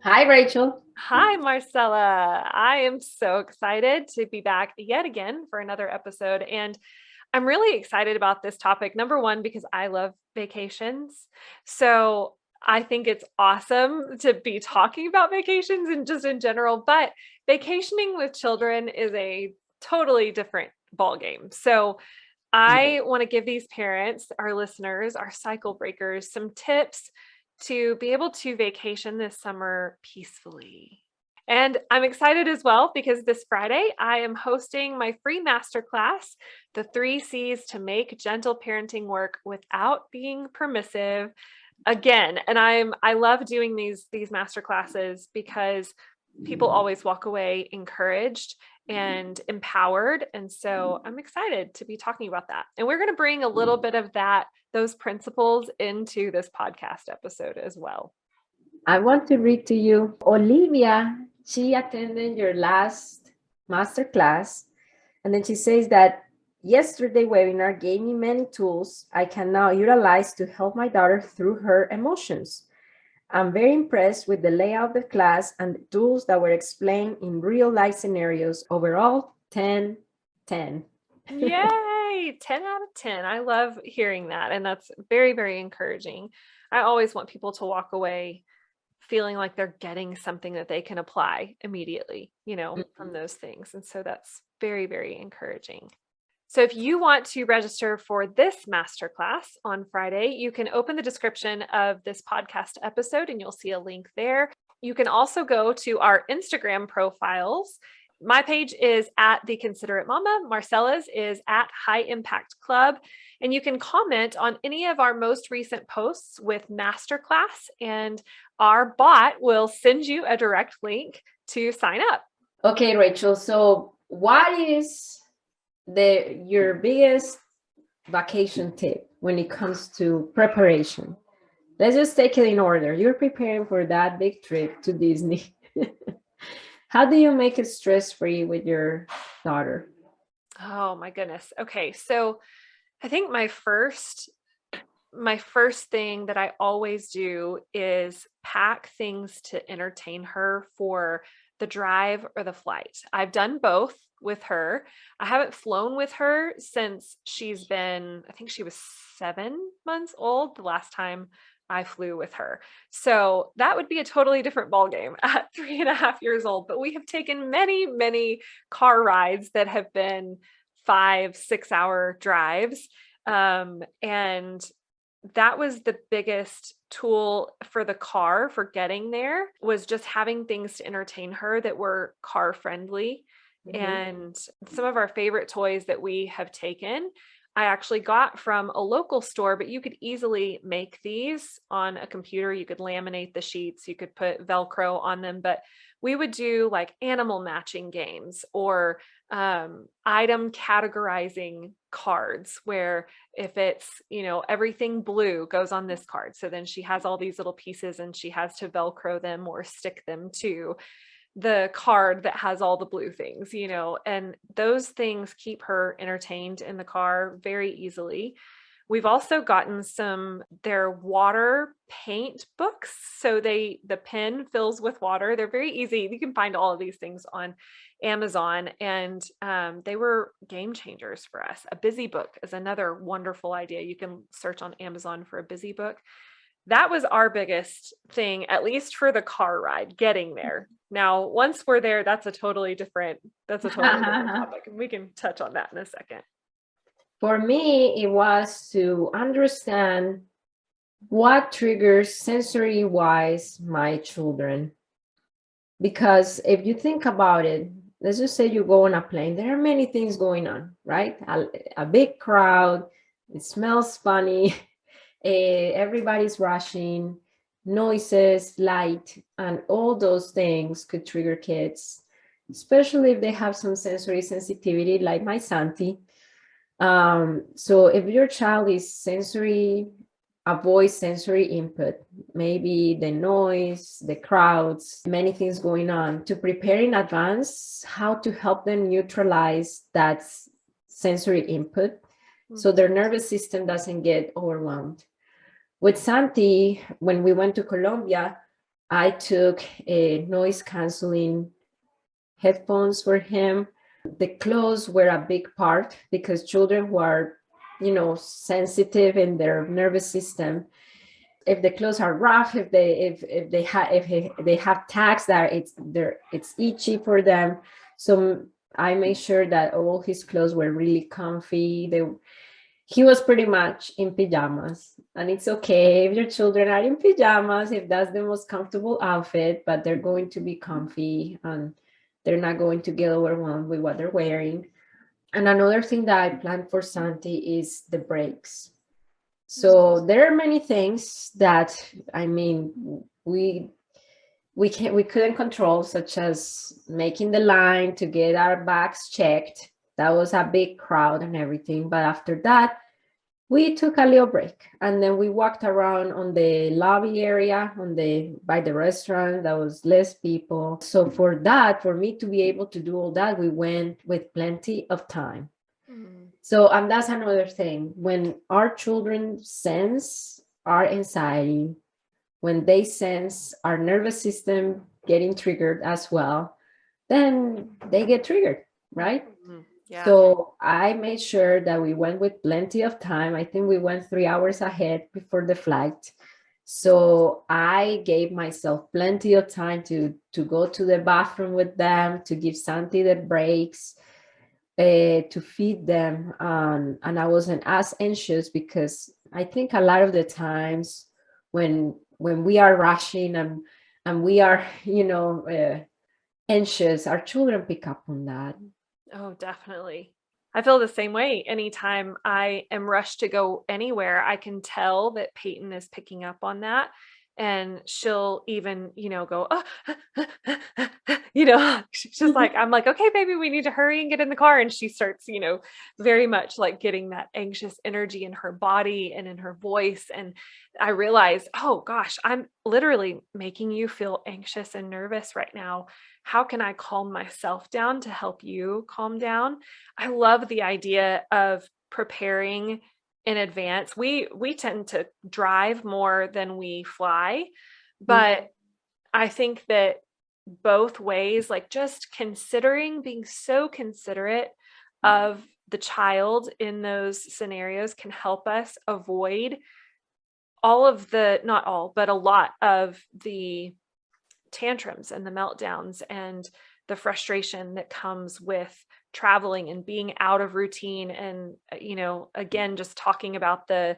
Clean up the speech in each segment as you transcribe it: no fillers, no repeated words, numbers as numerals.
Hi, Rachel. Hi, Marcela. I am so excited to be back yet again for another episode. And I'm really excited about this topic. Number one, because I love vacations. So I think it's awesome to be talking about vacations and just in general. But vacationing with children is a totally different ballgame. So I want to give these parents, our listeners, our cycle breakers, some tips to be able to vacation this summer peacefully. And I'm excited as well because this Friday I am hosting my free masterclass, The 3 C's to Make Gentle Parenting Work Without Being Permissive. Again, and I love doing these masterclasses because people always walk away encouraged and empowered. And so I'm excited to be talking about that. And we're going to bring a little bit of those principles into this podcast episode as well. I want to read to you Olivia. She attended your last master class, and then she says that yesterday webinar gave me many tools I can now utilize to help my daughter through her emotions. I'm very impressed with the layout of the class and the tools that were explained in real life scenarios. Overall, 10, 10. Yay, 10 out of 10. I love hearing that. And that's very, very encouraging. I always want people to walk away feeling like they're getting something that they can apply immediately, from those things. And so that's very, very encouraging. So if you want to register for this masterclass on Friday, you can open the description of this podcast episode and you'll see a link there. You can also go to our Instagram profiles. My page is at The Considerate Mama. Marcela's is at High Impact Club. And you can comment on any of our most recent posts with masterclass, and our bot will send you a direct link to sign up. Okay, Rachel. So what is your biggest vacation tip when it comes to preparation? Let's just take it in order. You're preparing for that big trip to Disney. How do you make it stress-free with your daughter? Oh my goodness. Okay. So I think my first thing that I always do is pack things to entertain her for the drive or the flight. I've done both with her. I haven't flown with her since I think she was 7 months old the last time I flew with her. So that would be a totally different ballgame at 3.5 years old. But we have taken many, many car rides that have been 5-6 hour drives. And that was the biggest tool for the car for getting there, was just having things to entertain her that were car friendly. Mm-hmm. And some of our favorite toys that we have taken, I actually got from a local store, but you could easily make these on a computer. You could laminate the sheets, you could put Velcro on them, but we would do like animal matching games or item categorizing cards, where if it's, everything blue goes on this card. So then she has all these little pieces and she has to Velcro them or stick them to the card that has all the blue things, and those things keep her entertained in the car very easily. We've also gotten their water paint books. So the pen fills with water. They're very easy. You can find all of these things on Amazon, and they were game changers for us. A busy book is another wonderful idea. You can search on Amazon for a busy book. That was our biggest thing, at least for the car ride, getting there. Now, once we're there, that's a totally different topic. And we can touch on that in a second. For me, it was to understand what triggers sensory-wise my children. Because if you think about it, let's just say you go on a plane, there are many things going on, right? A big crowd, it smells funny, everybody's rushing, noises, light, and all those things could trigger kids, especially if they have some sensory sensitivity, like my Santi. So if your child is avoid sensory input, maybe the noise, the crowds, many things going on, to prepare in advance how to help them neutralize that sensory input so their nervous system doesn't get overwhelmed. With Santi, when we went to Colombia, I took a noise canceling headphones for him. The clothes were a big part because children who are, sensitive in their nervous system, if the clothes are rough, if they have tags that it's itchy for them. So I made sure that all his clothes were really comfy. He was pretty much in pajamas, and it's okay if your children are in pajamas, if that's the most comfortable outfit, but they're going to be comfy and they're not going to get overwhelmed with what they're wearing. And another thing that I planned for Santi is the breaks. So there are many things that, I mean, we couldn't control, such as making the line to get our bags checked. That was a big crowd and everything. But after that, we took a little break, and then we walked around on the lobby area by the restaurant. That was less people. So for me to be able to do all that, we went with plenty of time. So, and that's another thing. When our children sense our anxiety, when they sense our nervous system getting triggered as well, then they get triggered, right? Yeah. So I made sure that we went with plenty of time. I think we went 3 hours ahead before the flight. So I gave myself plenty of time to go to the bathroom with them, to give Santi the breaks, to feed them. And I wasn't as anxious, because I think a lot of the times when we are rushing and we are, anxious, our children pick up on that. Oh, definitely. I feel the same way. Anytime I am rushed to go anywhere, I can tell that Peyton is picking up on that. And she'll even, go, oh, she's just like, I'm like, okay, baby, we need to hurry and get in the car. And she starts, very much like getting that anxious energy in her body and in her voice. And I realized, oh gosh, I'm literally making you feel anxious and nervous right now. How can I calm myself down to help you calm down? I love the idea of preparing in advance. We tend to drive more than we fly, but I think that both ways, like just being so considerate of the child in those scenarios, can help us avoid not all, but a lot of the tantrums and the meltdowns and the frustration that comes with traveling and being out of routine. And, again, just talking about the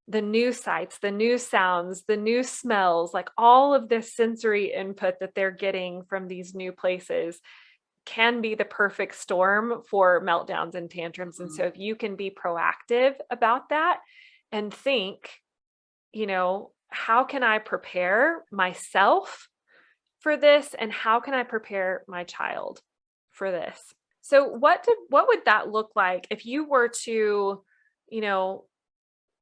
new sights, the new sounds, the new smells, like all of this sensory input that they're getting from these new places can be the perfect storm for meltdowns and tantrums. And so if you can be proactive about that and think, how can I prepare myself for this, and how can I prepare my child for this? So what would that look like if you were to,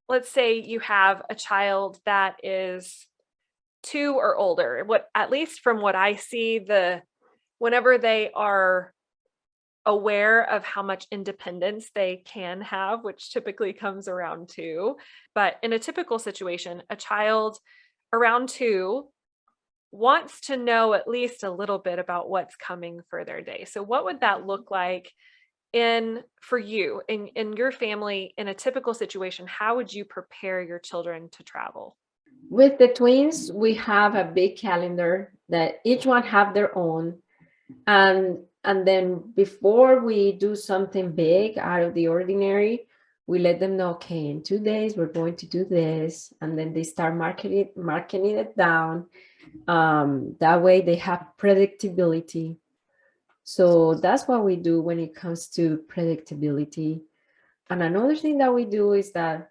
let's say you have a child that is 2 or older. At least from what I see, whenever they are aware of how much independence they can have, which typically comes around 2, but in a typical situation, a child around 2 wants to know at least a little bit about what's coming for their day. So what would that look like for you in your family in a typical situation? How would you prepare your children to travel? With the twins, we have a big calendar that each one have their own. And then before we do something big out of the ordinary, we let them know, okay, in 2 days, we're going to do this. And then they start marking it down. That way they have predictability. So that's what we do when it comes to predictability. And another thing that we do is that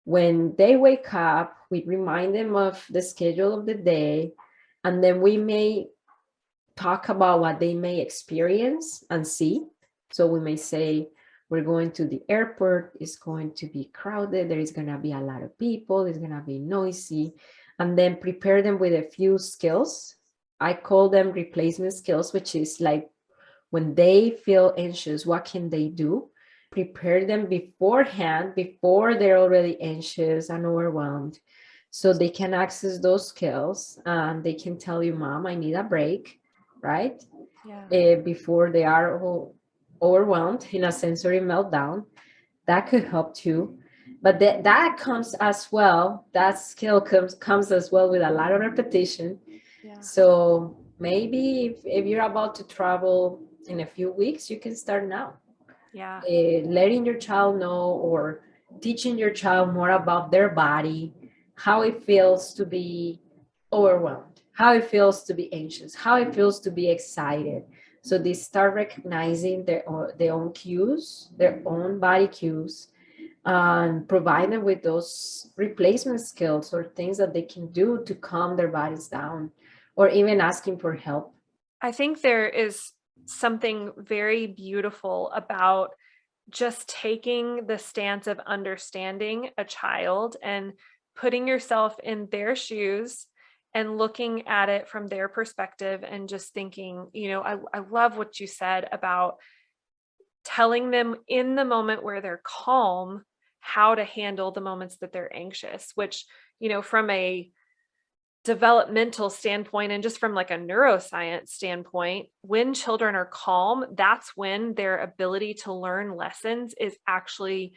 when they wake up, we remind them of the schedule of the day, and then we may talk about what they may experience and see. So we may say, we're going to the airport, it's going to be crowded, there is going to be a lot of people, it's going to be noisy, and then prepare them with a few skills. I call them replacement skills, which is like when they feel anxious, what can they do? prepare them beforehand, before they're already anxious and overwhelmed, so they can access those skills and they can tell you, Mom, I need a break, right? Yeah. Before they are overwhelmed in a sensory meltdown. That could help too. But that comes as well, that skill comes as well with a lot of repetition. Yeah. So maybe if you're about to travel in a few weeks, you can start now. Yeah. Letting your child know, or teaching your child more about their body, how it feels to be overwhelmed, how it feels to be anxious, how it feels to be excited. So they start recognizing their own cues, their own body cues, and provide them with those replacement skills or things that they can do to calm their bodies down, or even asking for help. I think there is something very beautiful about just taking the stance of understanding a child and putting yourself in their shoes and looking at it from their perspective and just thinking, I love what you said about telling them in the moment where they're calm how to handle the moments that they're anxious, which, from a developmental standpoint and just from like a neuroscience standpoint, when children are calm, that's when their ability to learn lessons is actually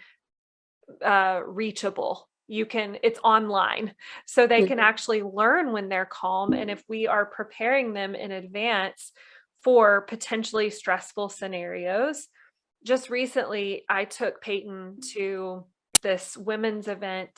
reachable. It's online, so they can actually learn when they're calm. And if we are preparing them in advance for potentially stressful scenarios, just recently I took Peyton to this women's event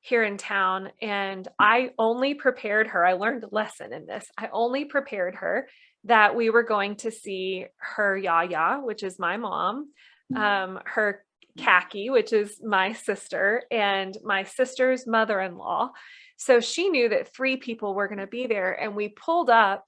here in town, and I only prepared her. I learned a lesson in this. I only prepared her that we were going to see her Yaya, which is my mom, her Kaki, which is my sister, and my sister's mother-in-law. So she knew that 3 people were going to be there, and we pulled up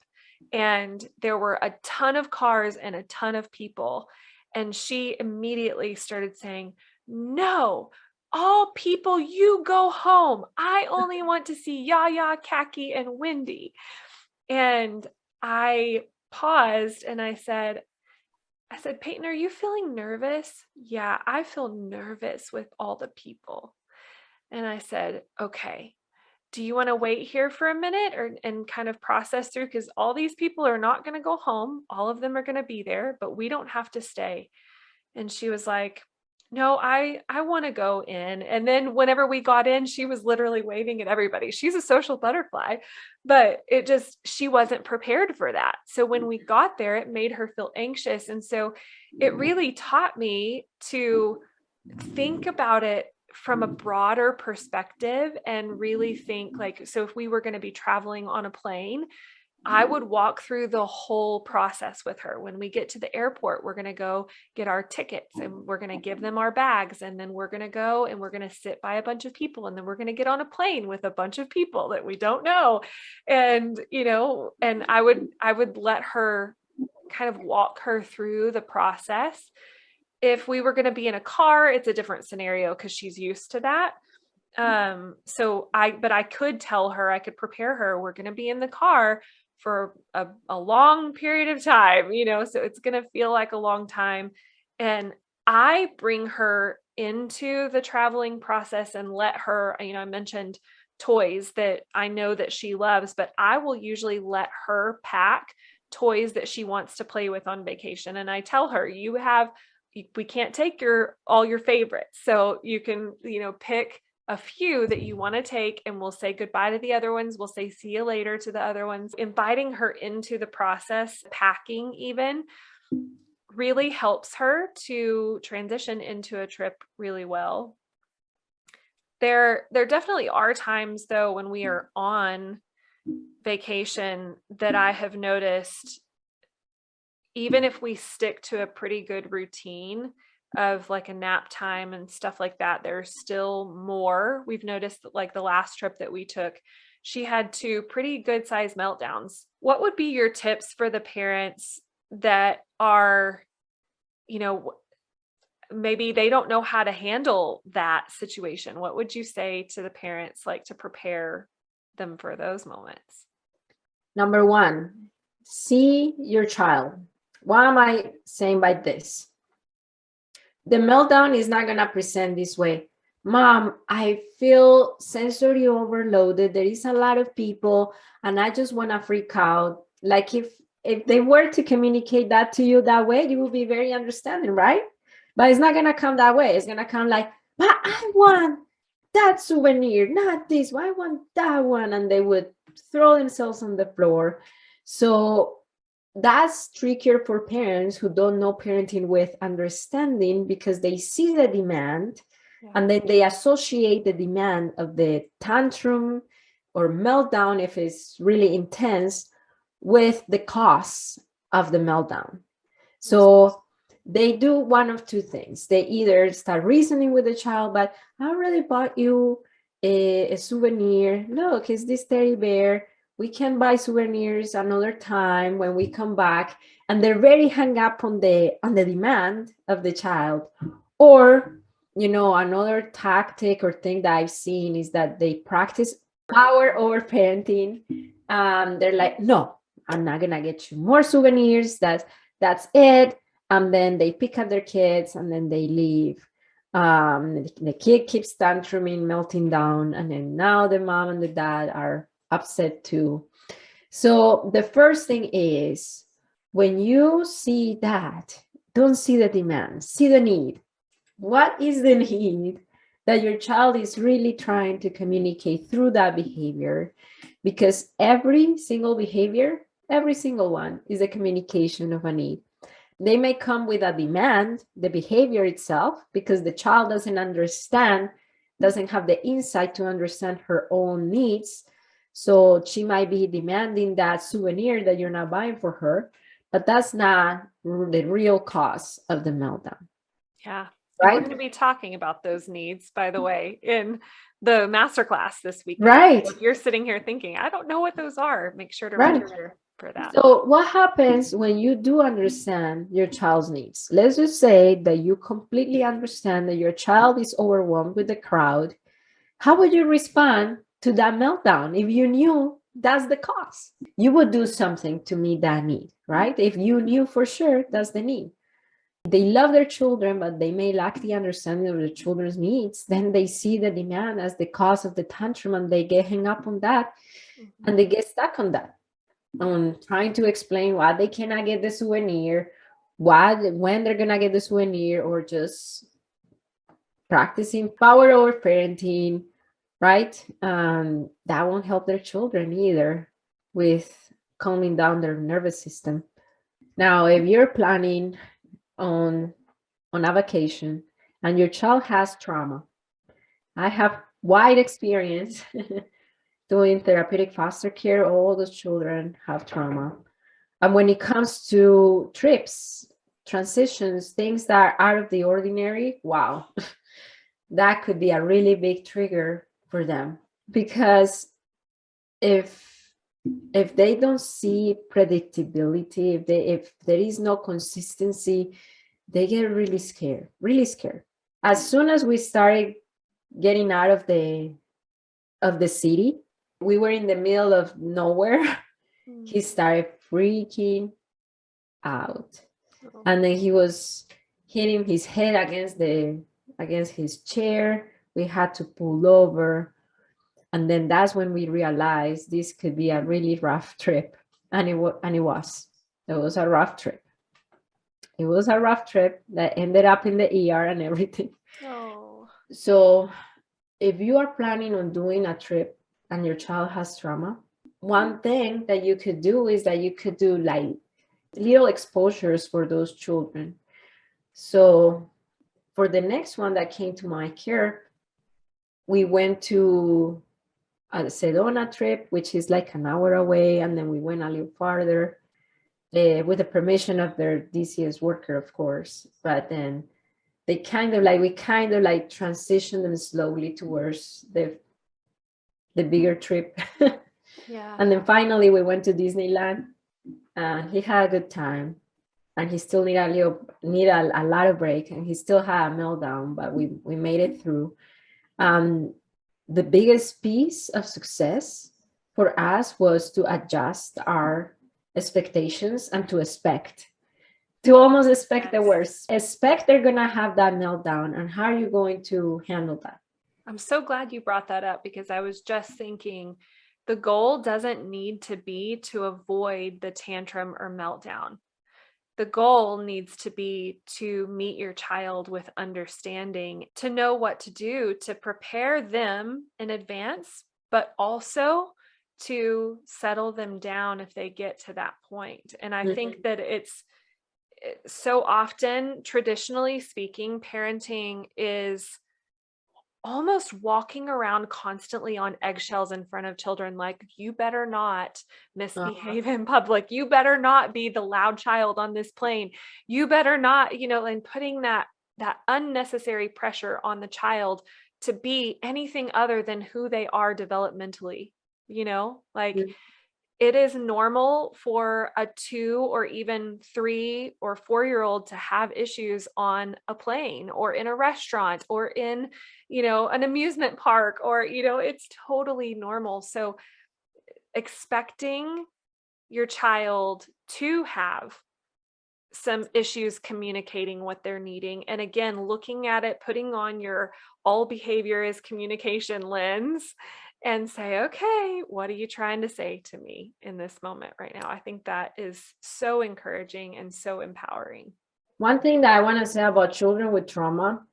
and there were a ton of cars and a ton of people. And she immediately started saying, "No, all people, you go home. I only want to see Yaya, Kaki, and Wendy." And I paused and I said, Peyton, are you feeling nervous? Yeah, I feel nervous with all the people. And I said, okay, do you want to wait here for a minute and kind of process through? Because all these people are not going to go home. All of them are going to be there, but we don't have to stay. And she was like, no, I want to go in. And then whenever we got in, she was literally waving at everybody. She's a social butterfly, but she wasn't prepared for that. So when we got there, it made her feel anxious. And so it really taught me to think about it from a broader perspective and really think like, so if we were going to be traveling on a plane, I would walk through the whole process with her. When we get to the airport, we're going to go get our tickets and we're going to give them our bags. And then we're going to go and we're going to sit by a bunch of people. And then we're going to get on a plane with a bunch of people that we don't know. And, and I would let her kind of walk her through the process. If we were going to be in a car, it's a different scenario because she's used to that. But I could tell her, I could prepare her, we're going to be in the car for a long period of time, so it's going to feel like a long time. And I bring her into the traveling process and let her, I mentioned toys that I know that she loves, but I will usually let her pack toys that she wants to play with on vacation. And I tell her, we can't take all your favorites. So you can, pick a few that you want to take, and we'll say goodbye to the other ones. We'll say see you later to the other ones. Inviting her into the process, packing even, really helps her to transition into a trip really well. There definitely are times though when we are on vacation that I have noticed, even if we stick to a pretty good routine of like a nap time and stuff like that, there's still more. We've noticed that like the last trip that we took, she had 2 pretty good sized meltdowns. What would be your tips for the parents that are, maybe they don't know how to handle that situation? What would you say to the parents, like to prepare them for those moments? Number 1, see your child. What am I saying by this? the meltdown is not going to present this way. Mom, I feel sensory overloaded. There is a lot of people and I just want to freak out. Like if they were to communicate that to you that way, you will be very understanding, right? But it's not going to come that way. It's going to come like, but I want that souvenir, not this one. I want that one. And they would throw themselves on the floor. So that's trickier for parents who don't know parenting with understanding, because they see the demand and then they associate the demand of the tantrum or meltdown, if it's really intense, with the cause of the meltdown. So they do one of two things. They either start reasoning with the child, but I already bought you a souvenir. Look, it's this teddy bear. We can buy souvenirs another time when we come back. And they're very hung up on the demand of the child. Or, you know, another tactic or thing that I've seen is that they practice power over parenting. They're like, no, I'm not gonna get you more souvenirs. That's it. And then they pick up their kids and then they leave. The kid keeps tantruming, melting down, and then now the mom and the dad are upset too. So the first thing is, when you see that, don't see the demand, see the need. What is the need that your child is really trying to communicate through that behavior? Because every single behavior, every single one, is a communication of a need. They may come with a demand, the behavior itself, because the child doesn't understand, doesn't have the insight to understand her own needs. So she might be demanding that souvenir that you're not buying for her, but that's not the real cause of the meltdown. Yeah. Right. We're going to be talking about those needs, by the way, in the masterclass this week. Right. So if you're sitting here thinking, I don't know what those are, make sure to Right. register for that. So what happens when you do understand your child's needs? Let's just say that you completely understand that your child is overwhelmed with the crowd. How would you respond to that meltdown if you knew that's the cause? You would do something to meet that need, right? If you knew for sure that's the need. They love their children, but they may lack the understanding of the children's needs. Then they see the demand as the cause of the tantrum and they get hung up on that and they get stuck on that, on trying to explain why they cannot get the souvenir, when they're gonna get the souvenir, or just practicing power over parenting, right? That won't help their children either with calming down their nervous system. Now, if you're planning on a vacation and your child has trauma, I have wide experience doing therapeutic foster care. All those children have trauma. And when it comes to trips, transitions, things that are out of the ordinary, wow, that could be a really big trigger for them. Because if they don't see predictability, if there is no consistency, they get really scared, really scared. As soon as we started getting out of the city, we were in the middle of nowhere. He started freaking out. And then he was hitting his head against his chair. We had to pull over. And then that's when we realized this could be a really rough trip. And it was a rough trip. It was a rough trip that ended up in the ER and everything. Oh. So if you are planning on doing a trip and your child has trauma, one thing that you could do is that you could do like little exposures for those children. So for the next one that came to my care, we went to a Sedona trip, which is like an hour away. And then we went a little farther with the permission of their DCS worker, of course. But then we kind of like transitioned them slowly towards the bigger trip. Yeah. And then finally we went to Disneyland. He had a good time, and he still need a lot of break, and he still had a meltdown, but we made it through. The biggest piece of success for us was to adjust our expectations and to expect to almost expect the Yes. worst. Expect they're going to have that meltdown. And how are you going to handle that? I'm so glad you brought that up, because I was just thinking the goal doesn't need to be to avoid the tantrum or meltdown. The goal needs to be to meet your child with understanding, to know what to do to prepare them in advance, but also to settle them down if they get to that point. And I think that it's so often, traditionally speaking, parenting is almost walking around constantly on eggshells in front of children, like, you better not misbehave in public, you better not be the loud child on this plane, you better not, and putting that unnecessary pressure on the child to be anything other than who they are developmentally. Like, it is normal for a 2 or even 3 or 4-year-old to have issues on a plane or in a restaurant or in, an amusement park, or, it's totally normal. So expecting your child to have some issues communicating what they're needing. And again, looking at it, putting on your all behavior is communication lens and say, okay, what are you trying to say to me in this moment right now? I think that is so encouraging and so empowering. One thing that I want to say about children with trauma,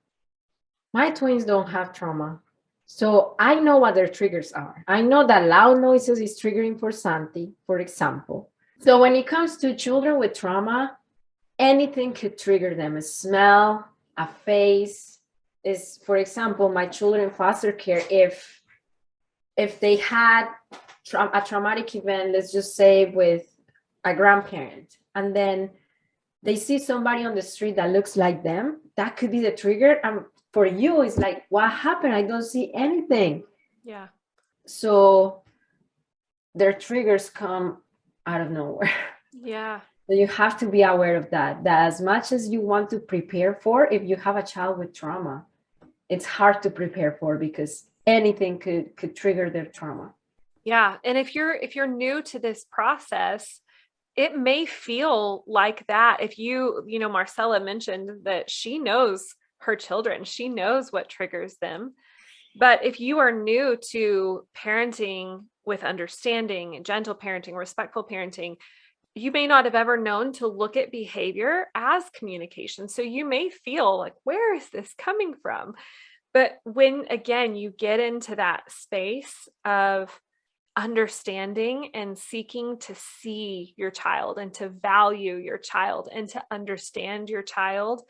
my twins don't have trauma. So I know what their triggers are. I know that loud noises is triggering for Santi, for example. So when it comes to children with trauma, anything could trigger them. A smell, a face. Is, for example, my children in foster care, if they had a traumatic event, let's just say with a grandparent, and then they see somebody on the street that looks like them, that could be the trigger. And for you, it's like, what happened? I don't see anything. Yeah. So their triggers come out of nowhere. Yeah. So you have to be aware of that as much as you want to prepare for, if you have a child with trauma, it's hard to prepare for because anything could trigger their trauma. Yeah. And if you're new to this process, it may feel like that. If Marcela mentioned that she knows her children, she knows what triggers them. But if you are new to parenting with understanding, gentle parenting, respectful parenting, you may not have ever known to look at behavior as communication. So you may feel like, where is this coming from? But when, again, you get into that space of understanding and seeking to see your child and to value your child and to understand your child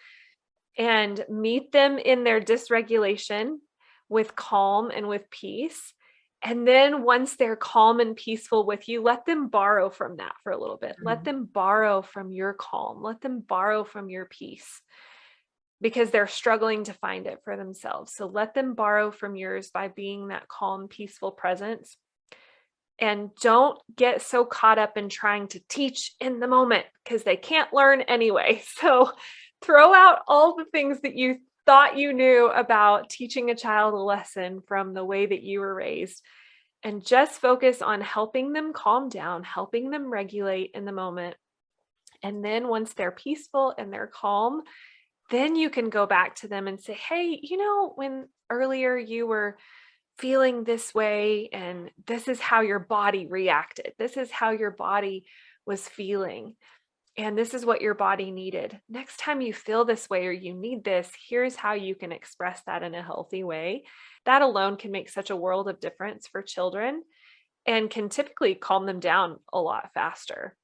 and meet them in their dysregulation with calm and with peace. And then once they're calm and peaceful with you, let them borrow from that for a little bit. Let them borrow from your calm. Let them borrow from your peace, because they're struggling to find it for themselves. So let them borrow from yours by being that calm, peaceful presence. And don't get so caught up in trying to teach in the moment, because they can't learn anyway. So throw out all the things that you thought you knew about teaching a child a lesson from the way that you were raised, and just focus on helping them calm down, helping them regulate in the moment. And then once they're peaceful and they're calm, then you can go back to them and say, hey, when earlier you were feeling this way, and this is how your body reacted. This is how your body was feeling. And this is what your body needed. Next time you feel this way or you need this, here's how you can express that in a healthy way. That alone can make such a world of difference for children and can typically calm them down a lot faster.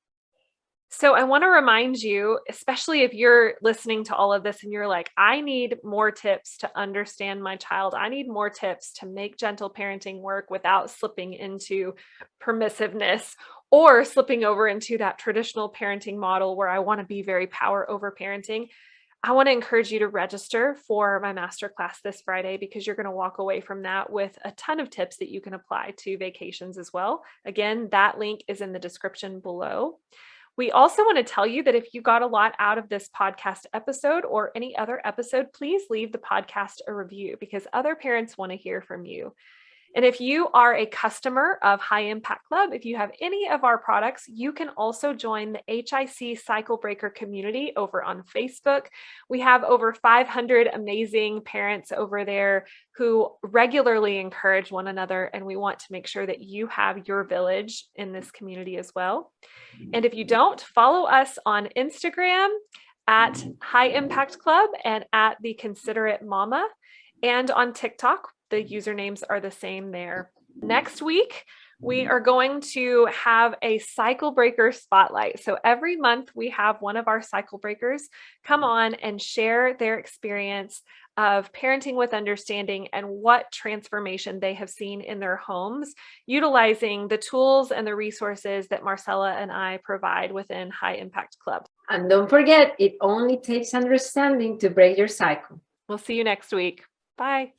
So I want to remind you, especially if you're listening to all of this and you're like, I need more tips to understand my child. I need more tips to make gentle parenting work without slipping into permissiveness or slipping over into that traditional parenting model where I want to be very power over parenting. I want to encourage you to register for my masterclass this Friday, because you're going to walk away from that with a ton of tips that you can apply to vacations as well. Again, that link is in the description below. We also want to tell you that if you got a lot out of this podcast episode or any other episode, please leave the podcast a review, because other parents want to hear from you. And if you are a customer of High Impact Club, if you have any of our products, you can also join the HIC Cycle Breaker community over on Facebook. We have over 500 amazing parents over there who regularly encourage one another, and we want to make sure that you have your village in this community as well. And if you don't, follow us on Instagram at High Impact Club and at the Considerate Mama, and on TikTok. The usernames are the same there. Next week, we are going to have a cycle breaker spotlight. So every month we have one of our cycle breakers come on and share their experience of parenting with understanding and what transformation they have seen in their homes, utilizing the tools and the resources that Marcela and I provide within High Impact Club. And don't forget, it only takes understanding to break your cycle. We'll see you next week. Bye.